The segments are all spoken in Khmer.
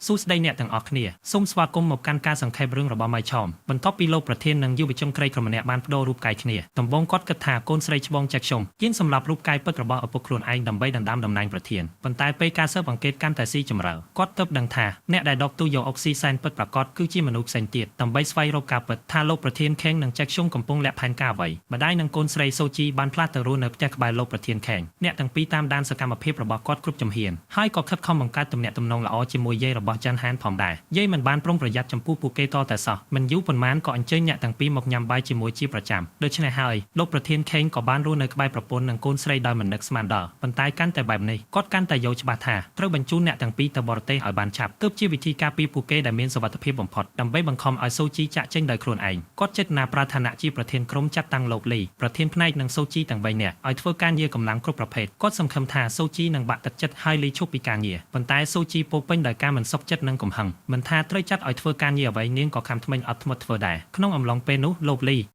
សួស្តីអ្នកទាំងអស់គ្នាសូមស្វាគមន៍មកកាន់ការសង្ខេបរឿងរបស់ម៉ៃឆោមបន្ទាប់ពីលោកប្រធាននិងយុវជនក្រីក្រម្នាក់បានបដូររូបកាយគ្នាដំបូងគាត់គិតថាកូនស្រីច្បងចាក់ខ្ញុំយាងសម្រាប់រូបកាយពិតរបស់ឪពុកខ្លួនឯងដើម្បីដណ្ដើមតំណែងប្រធានប៉ុន្តែពេលការស៊ើបអង្កេតកាន់តែស៊ីជម្រៅគាត់ទើបដឹងថាអ្នកដែលដកទូយកអុកស៊ីសែនពិតប្រាកដគឺជាមនុស្សផ្សេងទៀតដើម្បីស្វែងរកការពិតថាលោកប្រធានខេងនិងចាក់ខ្ញុំកំពុងលាក់ផែនការអ្វីម្ដាយនិងកូនស្រីសូជីបានផ្លាស់ទៅរស់នៅផ្ទះក្បែរលោកប្រធានខេងអ្នកទាំងពីរតាមដានសកម្មភាពរបស់គាត់គ្រប់ជំហានហើយក៏ខិតខំបង្កើតទំនាក់ទំនងល្អជាមួយយាយរបស់ចាន់ហានផងដែរយាយមិនបានប្រុងប្រយ័ត្នចំពោះពួកគេតតែសោះមិនយូរប៉ុន្មានក៏អញ្ជើញអ្នកទាំងពីរមកញ៉ាំបាយជាមួយជាប្រចាំដូច្នេះហើយលោកប្រធានខេងក៏បានរស់នៅក្បែរប្រពន្ធនិងកូនស្រីដោយមិននឹកស្មានដល់ប៉ុន្តែកាន់តែបែបនេះគាត់កាន់តែយល់ច្បាស់ថាត្រូវបញ្ជូនអ្នកទាំងពីរទៅបរទេសឲ្យបានឆាប់ទើបជាវិធីការពារពួកគេដែលមានសុវត្ថិភាពបំផុតដើម្បីបង្ខំឲ្យសូជីចាក់ចេញដោយខ្លួនឯងគាត់ចេតនាប្រាថ្នាជាប្រធានក្រុមចាត់តាំងលោកលីប្រធានផ្នែកនិងសូជីទាំង3នាក់ឲ្យធ្វើការងារកម្លាំងគ្រប់ប្រភេទគាត់សង្ឃឹមថាសូជីនឹងបាក់ទឹកចិត្តឲ្យលីឈប់ពីការងារប៉ុន្តែសូជីពោពេញដោយការមិនសុខចិត្តនិងកំហឹងមិនថាត្រូវចាត់ឲ្យធ្វើការងារអ្វីនាងក៏ខំថ្មិញអត់ធ្មត់ធ្វើដែរក្នុងអំឡុងពេលនោះលោកលី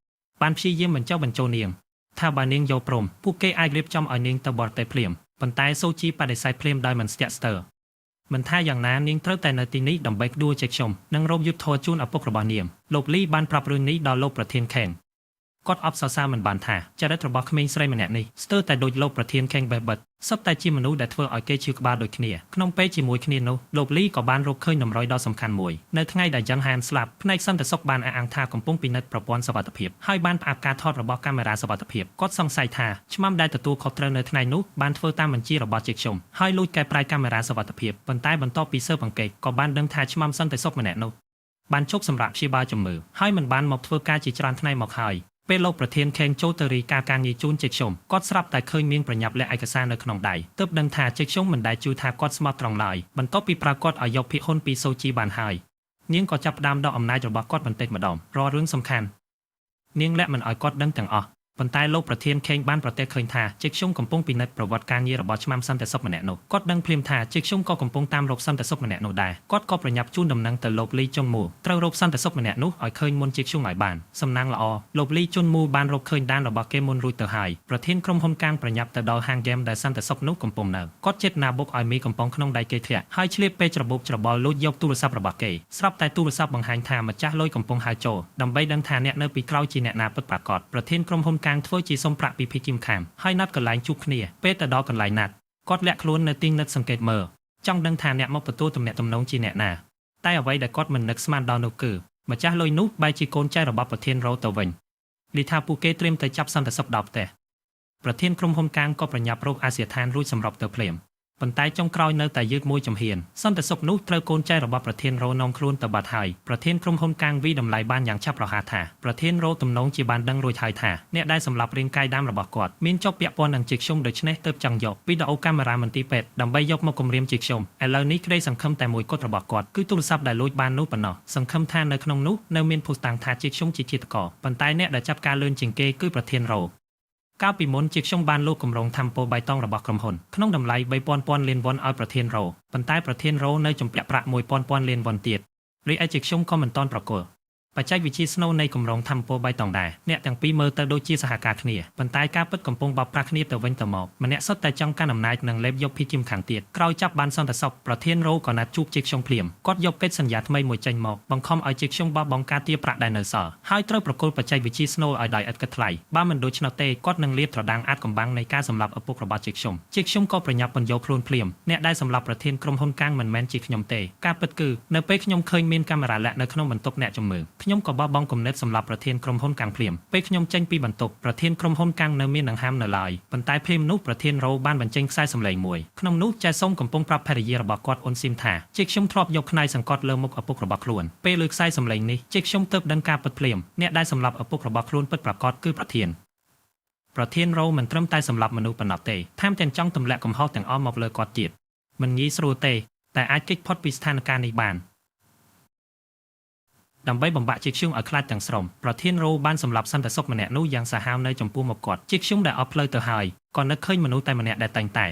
បានព្យាយាមបញ្ចុះបញ្ចូលនាងថាបើនាងយកព្រមពួកគេអាចរៀបចំឲ្យនាងទៅបរទេសភ្លាមប៉ុន្តែសូជីបដិសេធភ្លាមដោយមិនស្ទាក់ស្ទើរមិនថាយ៉ាងណានាងត្រូវតែនៅទីនេះដើម្បីដួលជាខ្ញុំនិងរោបយុទ្ធធរជូនឪពុករបស់នាងលោកលីបានប្រាប់រឿងនេះដល់លោកប្រធានខេងគាត់អបសរសើរមិនបានថាចរិតរបស់ក្មេងស្រីម្នាក់នេះស្ទើរតែដូចលោកប្រធានខេងបេះបិទសុទ្ធតែជាមនុស្សដែលធ្វើឲ្យគេឈឺក្បាលដូចគ្នាក្នុងពេលជាមួយគ្នានោះលោកលីក៏បានរកឃើញតម្រុយដ៏សំខាន់មួយនៅថ្ងៃដែលយ៉ាងហានស្លាប់ផ្នែកសន្តិសុខបានអះអាងថាកំពុងពិនិត្យប្រព័ន្ធសុវត្ថិភាពហើយបានផ្អាប់ការថតរបស់កាមេរ៉ាសុវត្ថិភាពគាត់សង្ស័យថាឆ្មាំដែលទទួលខុសត្រូវនៅថ្ងៃនោះបានធ្វើតាមបញ្ជារបស់ជាខ្ញុំហើយលួចកែប្រែកាមេរ៉ាសុវត្ថិភាពប៉ុន្តែបន្ទាប់ពីស៊ើបអង្កេតក៏បានដឹងថាឆ្មាំសន្តិសុខម្នាក់នោះបានជប់សម្រាប់ព្យាបាលជំងឺហើយមិនបានមកធ្វើការជាច្រើនថ្ងៃមកហើយពេលលោកប្រធានខេងចូលទៅរីកាការងារជូនជិកខ្ញុំគាត់ស្រាប់តែឃើញមានប្រញាប់លាក់ឯកសារនៅក្នុងដៃទើបដឹងថាជិកខ្ញុំមិនដែលជួយថាគាត់ស្មោះត្រង់ឡើយបន្ទាប់ពីប្រាកដឲ្យយកភាគហ៊ុនពីសូជីបានហើយនាងក៏ចាប់ផ្ដើមដកអំណាចរបស់គាត់បន្តិចម្ដងរាល់រឿងសំខាន់នាងលាក់មិនឲ្យគាត់ដឹងទាំងអស់ប៉ុន្តែលោកប្រធានខេងបានប្រទះឃើញថាជិកខ្ញុំកំពុងពិនិត្យប្រវត្តិការងាររបស់ឆ្មាំសន្តិសុខម្នាក់នោះគាត់ដឹងភ្លាមថាជិកខ្ញុំក៏កំពុងតាមរកសន្តិសុខម្នាក់នោះដែរគាត់ក៏ប្រញាប់ជូនដំណឹងទៅលោកលីជុនមូត្រូវរកសន្តិសុខម្នាក់នោះឲ្យឃើញមុនជិកខ្ញុំឲ្យបានសំណាងល្អលោកលីជុនមូបានរកឃើញដានរបស់គេមុនរួចទៅហើយប្រធានក្រុមហ៊ុនកាងប្រញាប់ទៅដល់ហាងហ្គេមដែលសន្តិសុខនោះកំពុងនៅគាត់ចេតនាបុកឲ្យមីកំប៉ុងក្នុងដៃគេធាក់ហើយឆ្លៀតពេលច្របូកច្របល់លួចយកទូរស័ព្ទរបស់គេស្រាប់តែទូរស័ព្ទបង្ហាញថាម្ចាស់លុយកំពុងហៅចូលដើម្បីដឹងថាអ្នកនៅពីក្រោយជាអ្នកណាពិតប្រាកដប្រធានក្រុមហ៊ុនកាងធ្វើជាសុំប្រាក់ពីភីគីមខាមហើយណាត់កន្លែងជួបគ្នាពេលទៅដល់កន្លែងណាត់គាត់លាក់ខ្លួននៅទីងនិតសង្កេតមើលចង់ដឹងថាអ្នកមកទទួលទំនាក់ទំនងជាអ្នកណាតែអ្វីដែលគាត់មិននឹកស្មានដល់នោះគឺម្ចាស់លុយនោះបែរជាកូនចៅរបស់ប្រធានរ៉ូទៅវិញលីថាពួកគេត្រៀមទៅចាប់សន្តិសុខដល់ផ្ទះប្រធានក្រុមហ៊ុនកាងក៏ប្រញាប់រកអាសយាដ្ឋានរួចសម្របទៅភ្លាមប៉ុន្តែចុងក្រោយនៅតែយឺតមួយជំហានសន្តិសុខនោះត្រូវកូនចៅរបស់ប្រធានរ៉ូនាំខ្លួនទៅបាត់ហើយប្រធានក្រុមហ៊ុនកាងវីតម្លៃបានយ៉ាងឆាប់រហ័សថាប្រធានរ៉ូទំនងជាបានដឹងរួចហើយថាអ្នកដែលសម្លាប់រាងកាយដើមរបស់គាត់មានជាប់ពាក់ព័ន្ធនឹងជាខ្ញុំដូច្នេះទើបចង់យកវីដេអូកាមេរ៉ាមន្ទីរពេទ្យដើម្បីយកមកគំរាមជាខ្ញុំឥឡូវនេះក្តីសង្ឃឹមតែមួយគត់របស់គាត់គឺទូរស័ព្ទដែលលួចបាននោះប៉ុណ្ណោះសង្ឃឹមថានៅក្នុងនោះនៅមានភស្តុតាងថាជាខ្ញុំជាឃាតករប៉ុន្តែអ្នកដែលចាប់ការលឿនជាងគេគឺប្រធានរ៉ូកាលពីមុនជាខ្ញុំបានលូកគម្រោងថាំពលបៃតងរបស់ក្រុមហ៊ុនក្នុងតម្លៃ 3,000 លានវ៉ុនឲ្យប្រធានរ៉ូប៉ុន្តែប្រធានរ៉ូនៅជំពាក់ប្រាក់ 1,000 លានវ៉ុនទៀតរីឯជាខ្ញុំក៏មិនទាន់ប្រកល់បច្ចេកវិទ្យាស្នូលនៃគម្រោងថាំពលបៃតងដែរអ្នកទាំងពីរមើលទៅដូចជាសហការគ្នាប៉ុន្តែការពិតកំពុងបោកប្រាស់គ្នាទៅវិញទៅមកម្នាក់សុទ្ធតែចង់កាន់អំណាចនិងលេបយកភីគីមខាងទៀតក្រោយចាប់បានសន្តិសុខប្រធានរ៉ូក៏ណាត់ជួបជាខ្ញុំភ្លាមគាត់យកកិច្ចសន្យាថ្មីមួយចេញមកបង្ខំឲ្យជាខ្ញុំបោះបង់ការទារប្រាក់ដែលនៅសល់ហើយត្រូវប្រគល់បច្ចេកវិទ្យាស្នូលឲ្យដោយឥតគិតថ្លៃបើមិនដូច្នោះទេគាត់នឹងលាតត្រដាងអាចកំបាំងនៃការសម្លាប់ឪពុករបស់ជាខ្ញុំក៏ប្រញាប់បញ្យកខ្លួនភ្លាមអ្នកដែលសម្លាប់ប្រធានក្រុមហ៊ុនកាងមិនមែនជាខ្ញុំទេការពិតគឺនៅពេលខ្ញុំឃើញមានកាមេរ៉ាលាក់នៅក្នុងបន្ទប់អ្នកជំងឺខ្ញុំក៏បោះបង់គំនិតសម្រាប់ប្រធានក្រុមហ៊ុនកាំងភ្លាមពេលខ្ញុំចេញពីបន្ទប់ប្រធានក្រុមហ៊ុនកាំងនៅមានដង្ហើមនៅឡើយប៉ុន្តែភ្លាមនោះប្រធានរ៉ូបានបញ្ចេញខ្សែសម្លេងមួយក្នុងនោះចែសុំកំពុងប្រាប់ភរិយារបស់គាត់អ៊ុនស៊ីមថាជាខ្ញុំធ្លាប់យកខ្នើយសង្កត់លើមុខឪពុករបស់ខ្លួនពេលលើខ្សែសម្លេងនេះជាខ្ញុំទើបដឹងការពិតភ្លាមអ្នកដែលសម្លាប់ឪពុករបស់ខ្លួនពិតប្រាកដគឺប្រធានរ៉ូមិនត្រឹមតែសម្លាប់មនុស្សប៉ុណ្ណោះទេថែមទាំងចង់ទម្លាក់កំហុសទាំងអស់មកលើគាត់ទៀតមិនងាយស្រួលទេតែអាចគេចផុតពីស្ថានភាពនេះបានដើម្បីបំបាក់ជាខ្ញុំឲ្យខ្លាចទាំងស្រុងប្រធានរ៉ូបានសម្លាប់សន្តិសុខម្នាក់នោះយ៉ាងសាហាវនៅចំពោះមុខគាត់ជាខ្ញុំដែលអស់ផ្លូវទៅហើយក៏នឹកឃើញមនុស្សតែម្នាក់ដែលតែងតែ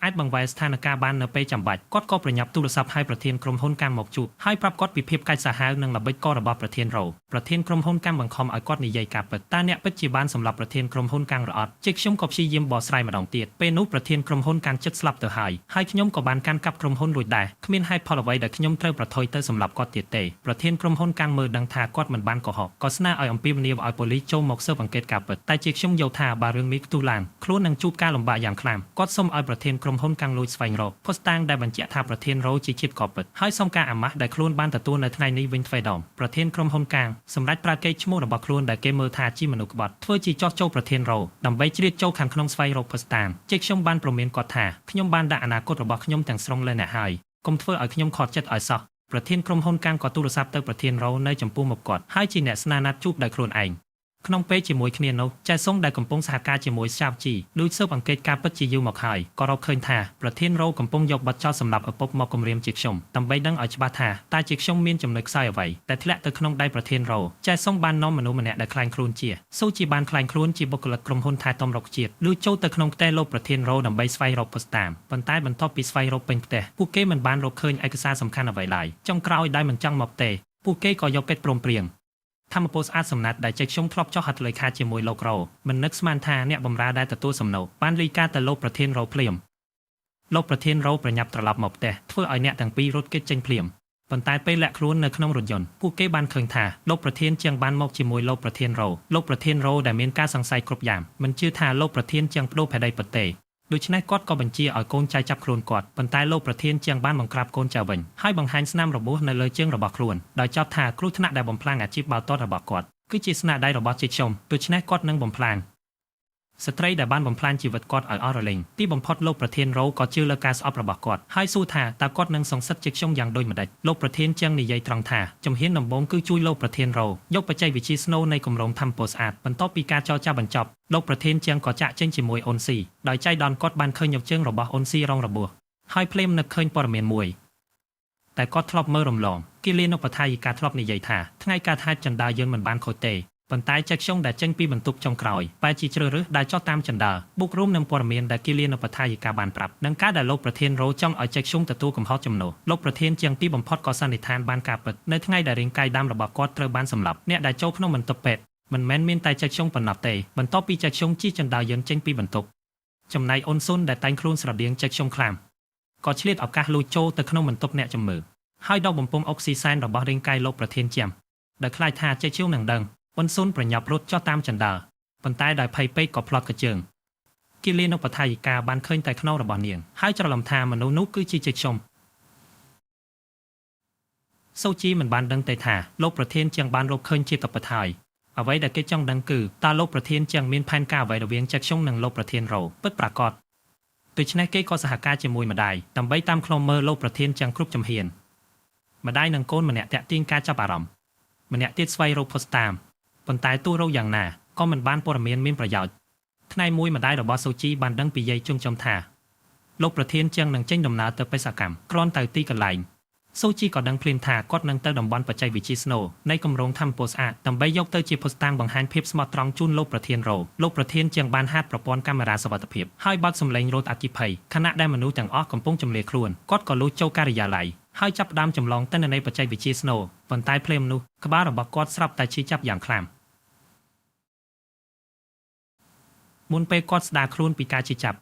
អាចបង្វែរស្ថានភាពបាននៅពេលចាំបាច់គាត់ក៏ប្រញាប់ទូរស័ព្ទឲ្យប្រធានក្រុមហ៊ុនកម្មមកជួបហើយប្រាប់គាត់ពីភាពកាចសាហាវនិងល្បិចកលរបស់ប្រធានរ៉ូប្រធានក្រុមហ៊ុនកម្មបង្ខំឲ្យគាត់និយាយការពិតតើអ្នកពិតជាបានសម្លាប់ប្រធានក្រុមហ៊ុនកម្មឬអត់ជាខ្ញុំក៏ព្យាយាមបកស្រាយម្ដងទៀតពេលនោះប្រធានក្រុមហ៊ុនកាន់ចិត្តស្លាប់ទៅហើយខ្ញុំក៏បានកាន់កាប់ក្រុមហ៊ុនរួចដែរគ្មានហេតុផលអ្វីដែលខ្ញុំត្រូវប្រថុយទៅសម្លាប់គាត់ទៀតទេប្រធានក្រុមហ៊ុនកម្មមើលដឹងថាគាត់មិនបានកុហកក៏ស្នើឲ្យអំពាវនាវឲ្យប៉ូលីសចូលមកស៊ើបអង្កេតការពិតតែជាខ្ញុំយល់ថាបើរឿងនេះផ្ទុះឡើងខ្លួននឹងជួបការលំបាកយ៉ាងខ្លាំងគាត់សុំឲ្យប្រធានក្រុមហ៊ុនកម្មលួចស្វែងរកភស្តុតាងដែលបញ្ជាក់ថាប្រធានរ៉ូជាជាតិកពិតហើយសុំការអាម៉ាស់ដែលខ្លួនបានទទួលនៅថ្ងៃនេះវិញទ្វេដងប្រធានក្រុមហ៊ុនកាងសម្រាប់ប្រើកេរ្តិ៍ឈ្មោះរបស់ខ្លួនដែលគេមើលថាជាមនុស្សក្បត់ធ្វើជាចោះចូលប្រធានរ៉ូដើម្បីជ្រៀតចូលខាងក្នុងស្វែងរកភស្តុតាងជាខ្ញុំបានប្រមានគាត់ថាខ្ញុំបានដាក់អនាគតរបស់ខ្ញុំទាំងស្រុងលើអ្នកហើយកុំធ្វើឲ្យខ្ញុំខកចិត្តឲ្យសោះប្រធានក្រុមហ៊ុនកាងក៏ទូរស័ព្ទទៅប្រធានរ៉ូនៅចំពោះមុខគាត់ហើយជាអ្នកស្នើណាត់ជួបដោយខ្លួនឯងក្នុងពេលជាមួយគ្នានោះចែសុងដែលកំពុងសហការជាមួយសាវជីដូចស៊ើបអង្កេតការពិតជាយូរមកហើយក៏រកឃើញថាប្រធានរ៉ូកំពុងយកបទចោទសម្រាប់ឪពុកមកគំរាមជាខ្ញុំដើម្បីដឹងឲ្យច្បាស់ថាតើជាខ្ញុំមានចំណុចខ្សោយអ្វីដែលធ្លាក់ទៅក្នុងដៃប្រធានរ៉ូចែសុងបាននាំមនុស្សម្នាក់ដែលខ្លាញ់ខ្លួនជាស៊ូជីបានខ្លាញ់ខ្លួនជាបុគ្គលិកក្រុមហ៊ុនថែទាំរុក្ខជាតិលួចចូលទៅក្នុងផ្ទះលោកប្រធានរ៉ូដើម្បីស្វែងរកភស្តុតាងប៉ុន្តែបន្ទាប់ពីស្វែងរកពេញផ្ទះពួកគេមិនបានរកឃើញឯកសារសំខាន់អ្វីឡើយចុងក្រោយដែលមិនចង់មកទេពួកគេក៏យកកិច្ចព្រមព្រៀងធម្មពលស្អាតសំណាត់ដែលចេកខ្ញុំធ្លាប់ចោះហត្ថលេខាជាមួយលោករ៉ូមិននឹកស្មានថាអ្នកបម្រើដែលទទួលសំណូកបានរាយការណ៍ទៅលោកប្រធានរ៉ូភ្លាមលោកប្រធានរ៉ូប្រញាប់ត្រឡប់មកផ្ទះធ្វើឲ្យអ្នកទាំងពីររត់គេចចេញភ្លាមប៉ុន្តែពេលលាក់ខ្លួននៅក្នុងរថយន្តពួកគេបានឃើញថាលោកប្រធានជាងបានមកជាមួយលោកប្រធានរ៉ូលោកប្រធានរ៉ូដែលមានការសង្ស័យគ្រប់យ៉ាងមិនជឿថាលោកប្រធានជាងបដូរភេទពិតទេដូច្នេះគាត់ក៏បញ្ជាឲ្យកូនចៅចាប់ខ្លួនគាត់ប៉ុន្តែលោកប្រធានជាងបានបង្ក្រាបកូនចៅវិញហើយបង្ហាញស្នាមរបួសនៅលើជើងរបស់ខ្លួនដោយចោទថាគ្រោះថ្នាក់ដែលបំផ្លាញអាជីពបាល់ទាត់របស់គាត់គឺជាស្នាដៃរបស់ជាខ្ញុំដូច្នេះគាត់នឹងបំផ្លាញស្ត្រីដែលបានបំផ្លាញជីវិតគាត់ឲ្យអស់រលែងទីបំផុតលោកប្រធានរ៉ូក៏ជឿលើការស្អប់របស់គាត់ហើយសួរថាតើគាត់នឹងសង្សឹកជាខ្ញុំយ៉ាងដូចម្តេចលោកប្រធានជាងនិយាយត្រង់ថាជំហានដំបូងគឺជួយលោកប្រធានរ៉ូយកបច្ចេកវិទ្យាស្នូលនៃគម្រោងធម្មពលស្អាតបន្ទាប់ពីការចរចាបញ្ចប់លោកប្រធានជាងក៏ចាក់ចេញជាមួយអ៊ុនស៊ីដោយចៃដន្យគាត់បានឃើញយកជើងរបស់អ៊ុនស៊ីរងរបួសហើយភ្លាមនឹកឃើញព័ត៌មានមួយតែគាត់ធ្លាប់មើលរំលងគីលានុបដ្ឋាយិកាធ្លាប់និយាយថាថ្ងៃកើតហេតុចន្ទើយន្តមិនបានខូចទេប៉ុន្តែចែកខ្ញុំដែលចេញពីបន្ទប់ចុងក្រោយបែរជាជ្រើសរើសដែលចោះតាមចន្ទើបុករួមនឹងព័ត៌មានដែលគីលានុបដ្ឋាយិកាបានប្រាប់នឹងការដែលលោកប្រធានរ៉ូចង់ឲ្យចែកខ្ញុំទទួលកំហុសចំណូលលោកប្រធានជាងទីបំផុតក៏សន្និដ្ឋានបានការពិតនៅថ្ងៃដែលរាងកាយដើមរបស់គាត់ត្រូវបានសម្លាប់អ្នកដែលចូលក្នុងបន្ទប់ពេទ្យមិនមែនមានតែចែកខ្ញុំប៉ុណ្ណោះទេបន្ទាប់ពីចែកខ្ញុំជិះចន្ទើយន្តចេញពីបន្ទប់ចំណែកអ៊ុនស៊ុនដែលតែងខ្លួនស្រដៀងចែកខ្ញុំខ្លាំងក៏ឆ្លៀតឱកាសលួចចូលទៅក្នុងបន្ទប់អ្នកជំងឺហើយដកបំពង់អុកស៊ីសែនរបស់រាងកាយលោកប្រធានជាំដែលខ្លាចថាចែកខ្ញុំនឹងដឹងអ៊ុនស៊ុនប្រញាប់រត់ចុះតាមចន្ទើប៉ុន្តែដោយភ័យពេកក៏ផ្លត់កជើងគីលានុបដ្ឋាយិកាបានឃើញតែខ្នងរបស់នាងហើយច្រឡំថាមនុស្សនោះគឺជាចែកខ្ញុំសូជីមិនបានដឹងទេថាលោកប្រធានជាងបានរកឃើញជាតបថហើយអ្វីដែលគេចង់ដឹងគឺតើលោកប្រធានជាងមានផែនការអ្វីរវាងចែកខ្ញុំនិងលោកប្រធានរ៉ូពិតប្រាកដដូច្នេះគេក៏សហការជាមួយម្ដាយដើម្បីតាមឃ្លាំមើលលោកប្រធានជាងគ្រប់ជំហានម្ដាយនិងកូនម្នាក់តាក់ទាញការចាប់អារម្មណ៍ម្នាក់ទៀតស្វែងរកភស្តុតាងប៉ុន្តែទោះរកយ៉ាងណាក៏មិនបានព័ត៌មានមានប្រយោជន៍ថ្ងៃមួយម្ដាយរបស់សូជីបានដឹងពីយាយជុំចំថាលោកប្រធានជាងនឹងចេញដំណើរទៅបេសកកម្មគ្រាន់តែទីកន្លែងសូជីក៏ដឹងភ្លាមថាគាត់នឹងទៅតំបន់បច្ចេកវិទ្យាស្នូលនៃគម្រោងធម្មពលស្អាតដើម្បីយកទៅជាភស្តុតាងបង្ហាញភាពស្មោះត្រង់ជូនលោកប្រធានរ៉ូលោកប្រធានជាងបានហាត់ប្រព័ន្ធកាមេរ៉ាសុវត្ថិភាពហើយបត់សម្លេងរោទអគ្គិភ័យខណៈដែលមនុស្សទាំងអស់កំពុងចម្លៀសខ្លួនគាត់ក៏លួចចូលការិយាល័យហើយចាប់ផ្ដើមចម្លងទិន្នន័យបច្ចេកវិទ្យាស្នូលប៉ុន្តែភ្លាមនោះក្បាលរបស់គាត់ស្រាប់តែឈឺចាប់យ៉ាងខ្លាំងមុនពេលគាត់ស្ដារខ្លួនពីការឈឺចាប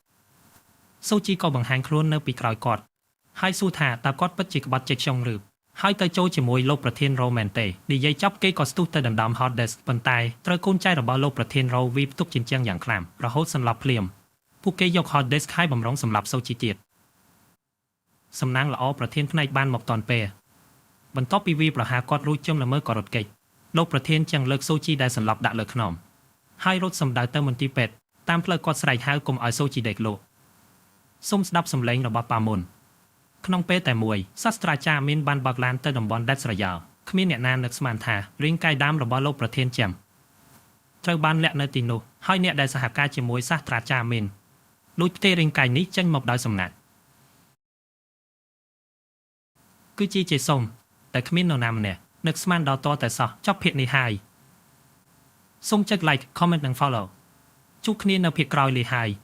់សូជីក៏បង្ហាញខ្លួននៅពីក្រោយគាត់ហើយសួរថាតើគាត់ពិតជាក្បត់ចេកខ្ញុំឬហើយទៅចូលជាមួយលោកប្រធានរ៉ូមែនទេនិយាយចប់គេក៏ស្ទុះទៅដណ្ដើម hot desk ប៉ុន្តែត្រូវកូនចៅរបស់លោកប្រធានរ៉ូវីផ្ទុកជញ្ជាំងយ៉ាងខ្លាំងរហូតសន្លប់ភ្លាមពួកគេយក hot desk ហើយបំរុងសម្លាប់សូជីទៀតសំណាងល្អប្រធានផ្នែកបានមកតាន់ពេលបន្ទាប់ពីវាប្រហារគាត់រួចជុំល្មើក៏រត់គេចលោកប្រធានចឹងលើកសូជីដែលសន្លប់ដាក់លើខ្នងហើយរត់សម្ដៅទៅមន្ទីរពេទ្យតាមផ្លូវគាត់ស្រែកហៅកុំឲ្យសូជីដេកលោកសូមស្ដាប់សំឡេងរបស់ប៉ាមុនក្នុងពេលតែមួយសាស្ត្រាចារ្យមានបានបើកឡានទៅតំបន់ដាច់ស្រយាលគ្មានអ្នកណានឹកស្មានថារាងកាយដើមរបស់លោកប្រធានជាំត្រូវបានលាក់នៅទីនោះហើយអ្នកដែលសហការជាមួយសាស្ត្រាចារ្យមានលួចផ្ទេររាងកាយនេះចេញមកដោយសំណាក់គឺជាជេសុំតែគ្មាននរណាម្នាក់នឹកស្មានដល់តតែសោះចប់ភាគនេះហើយសូមចុច like comment និង follow ជួបគ្នានៅភាគក្រោយលាហើយ